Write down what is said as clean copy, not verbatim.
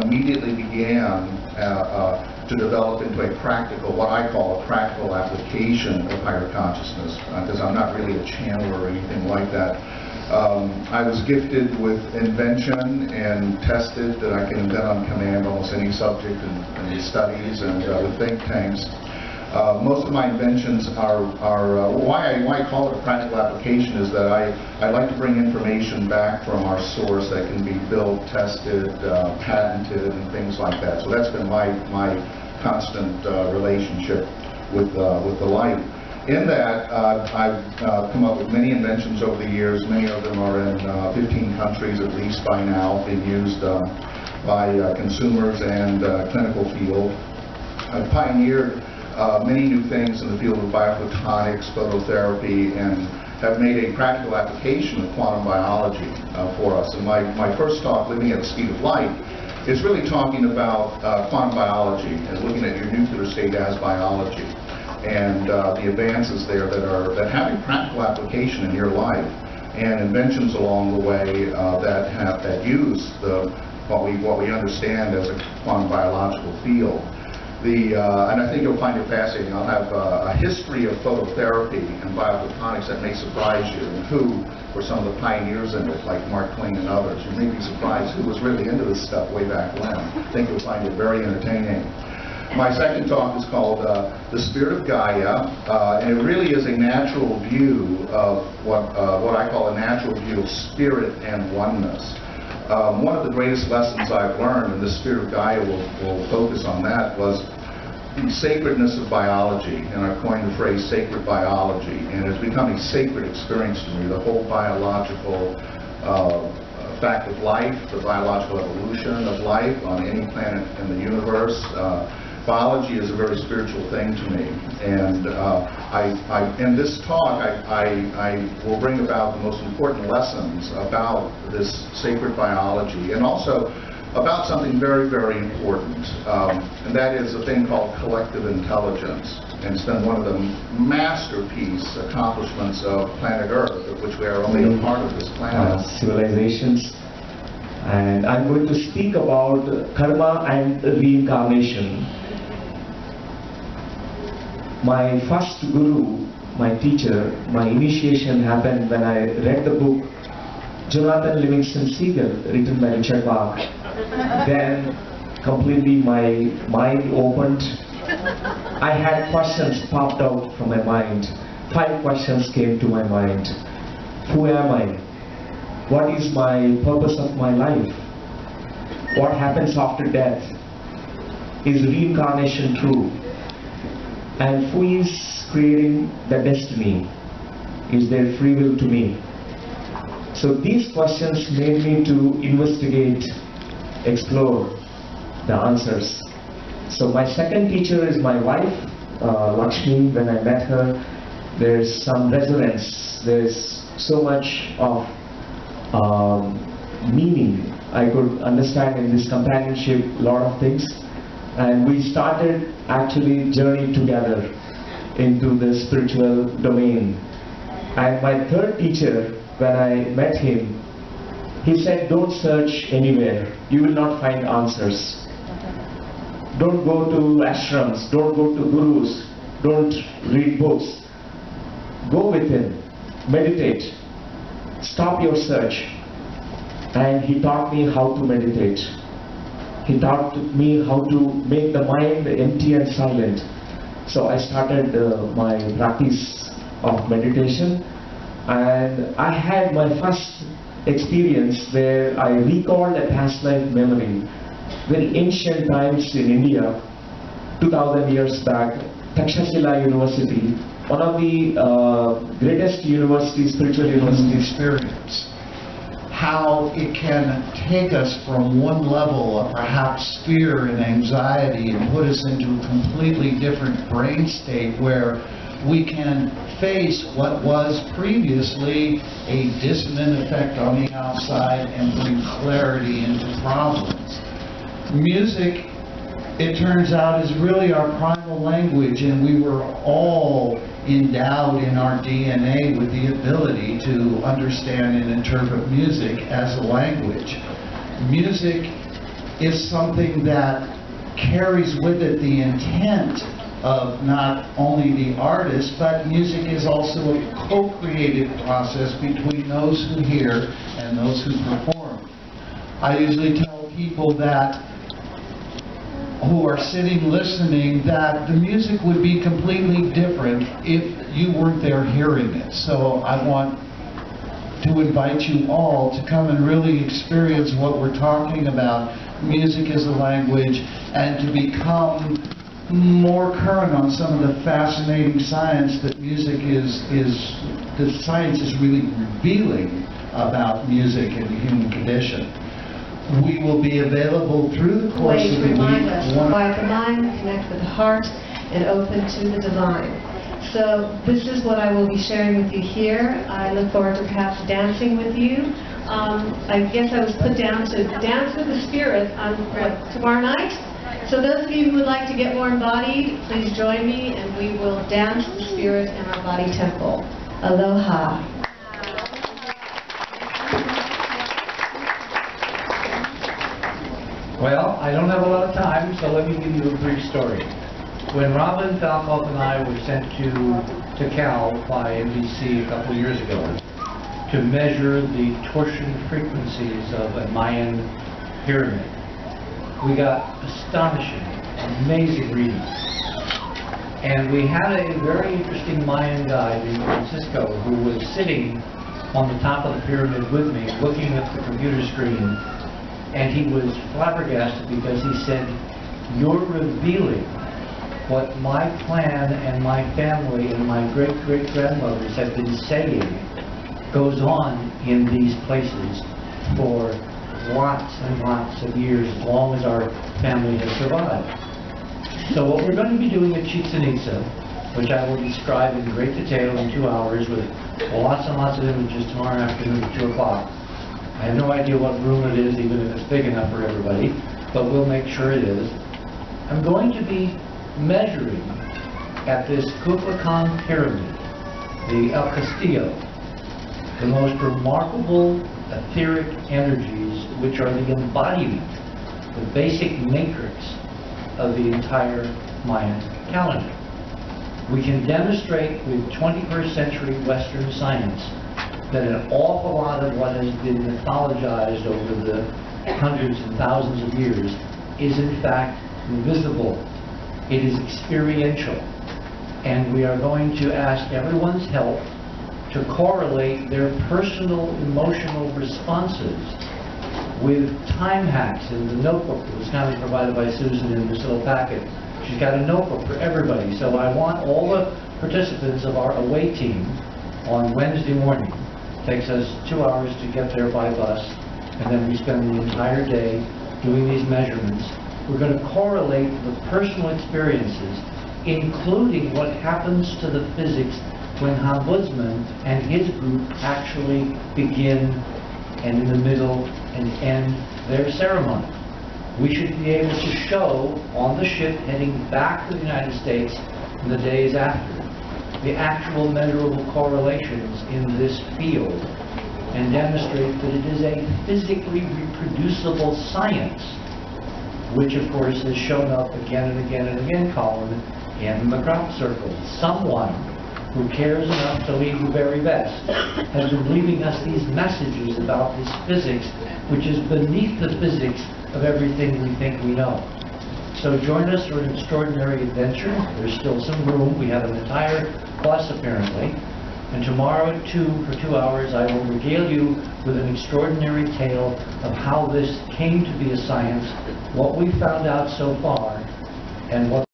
immediately began to develop into a practical, what I call a practical application of higher consciousness, because I'm not really a channeler or anything like that. I was gifted with invention and tested that I can invent on command almost any subject in these studies and with think tanks. Most of my inventions are why I call it a practical application is that I like to bring information back from our source that can be built, tested, patented, and things like that. So that's been my constant relationship with the light. In that, I've come up with many inventions over the years. Many of them are in 15 countries at least by now, being used by consumers and clinical field. I've pioneered many new things in the field of biophotonics, phototherapy, and have made a practical application of quantum biology for us. And my first talk, Living at the Speed of Light, is really talking about quantum biology and looking at your nuclear state as biology and the advances there that have a practical application in your life and inventions along the way that use what we understand as a quantum biological field. And I think you'll find it fascinating. I'll have a history of phototherapy and biophotonics that may surprise you, and who were some of the pioneers in it, like Mark Twain and others. You may be surprised who was really into this stuff way back when. I think you'll find it very entertaining. My second talk is called The Spirit of Gaia, and it really is a natural view of what I call a natural view of spirit and oneness. One of the greatest lessons I've learned, and the Spirit of Gaia will focus on that, was the sacredness of biology. And I've coined the phrase sacred biology, and it's become a sacred experience to me. The whole biological fact of life, the biological evolution of life on any planet in the universe. Biology is a very spiritual thing to me, and in this talk I will bring about the most important lessons about this sacred biology, and also about something very, very important, and that is a thing called collective intelligence. And it's been one of the masterpiece accomplishments of planet Earth, of which we are only a part of this planet. Civilizations. And I'm going to speak about karma and reincarnation. My first guru, my teacher, my initiation happened when I read the book Jonathan Livingston Seagull, written by Richard Bach. Then completely my mind opened. I had questions popped out from my mind. 5 questions came to my mind. Who am I? What is my purpose of my life? What happens after death? Is reincarnation true? And who is creating the destiny? Is there free will to me? So these questions made me to investigate, explore the answers. So my second teacher is my wife, Lakshmi. When I met her, there's some resonance. There's so much of meaning. I could understand in this companionship a lot of things. And we started actually journey together into the spiritual domain. And my third teacher, when I met him, he said, don't search anywhere. You will not find answers. Don't go to ashrams, don't go to gurus, don't read books. Go within, meditate, stop your search. And he taught me how to meditate. He taught me how to make the mind empty and silent. So I started my practice of meditation, and I had my first experience where I recalled a past life memory. Very ancient times in India, 2000 years back, Takshashila University, one of the greatest universities, spiritual universities. Experience. How it can take us from one level of perhaps fear and anxiety and put us into a completely different brain state where we can face what was previously a dissonant effect on the outside and bring clarity into problems. Music, it turns out, is really our primal language, and we were all endowed in our DNA with the ability to understand and interpret music as a language. Music is something that carries with it the intent of not only the artist, but music is also a co-creative process between those who hear and those who perform. I usually tell people that who are sitting listening that the music would be completely different if you weren't there hearing it. So I want to invite you all to come and really experience what we're talking about, music as a language, and to become more current on some of the fascinating science that music the science is really revealing about music and the human condition. We will be available through the course of the remind us week. to quiet the mind, connect with the heart, and open to the divine. So this is what I will be sharing with you here. I look forward to perhaps dancing with you. I guess I was put down to dance with the spirit on tomorrow night. So those of you who would like to get more embodied, please join me and we will dance the spirit in our body temple. Aloha. Well, I don't have a lot of time, so let me give you a brief story. When Robin Falkoff and I were sent to Cal by NBC a couple years ago to measure the torsion frequencies of a Mayan pyramid, we got astonishing, amazing readings. And we had a very interesting Mayan guide in Francisco who was sitting on the top of the pyramid with me, looking at the computer screen, and he was flabbergasted because he said, "You're revealing what my clan and my family and my great-great-grandmothers have been saying goes on in these places for lots and lots of years, as long as our family has survived." So what we're going to be doing at Chichen Itza, which I will describe in great detail in 2 hours with lots and lots of images tomorrow afternoon at 2 o'clock. I have no idea what room it is, even if it's big enough for everybody, but we'll make sure it is. I'm going to be measuring at this Kukulkan pyramid, the El Castillo, the most remarkable etheric energies which are the embodiment, the basic matrix of the entire Mayan calendar. We can demonstrate with 21st century Western science that an awful lot of what has been mythologized over the hundreds and thousands of years is in fact visible. It is experiential. And we are going to ask everyone's help to correlate their personal emotional responses with time hacks in the notebook that was kindly provided by Susan in this little packet. She's got a notebook for everybody. So I want all the participants of our away team on Wednesday morning. Takes us 2 hours to get there by bus, and then we spend the entire day doing these measurements. We're going to correlate the personal experiences, including what happens to the physics when Ombudsman and his group actually begin and in the middle and end their ceremony. We should be able to show on the ship heading back to the United States in the days after the actual measurable correlations in this field and demonstrate that it is a physically reproducible science, which of course has shown up again and again and again, Colin, in the crop circle. Someone who cares enough to leave the very best has been leaving us these messages about this physics, which is beneath the physics of everything we think we know. So join us for an extraordinary adventure. There's still some room. We have an entire bus apparently. And tomorrow at 2 for 2 hours, I will regale you with an extraordinary tale of how this came to be a science, what we found out so far, and what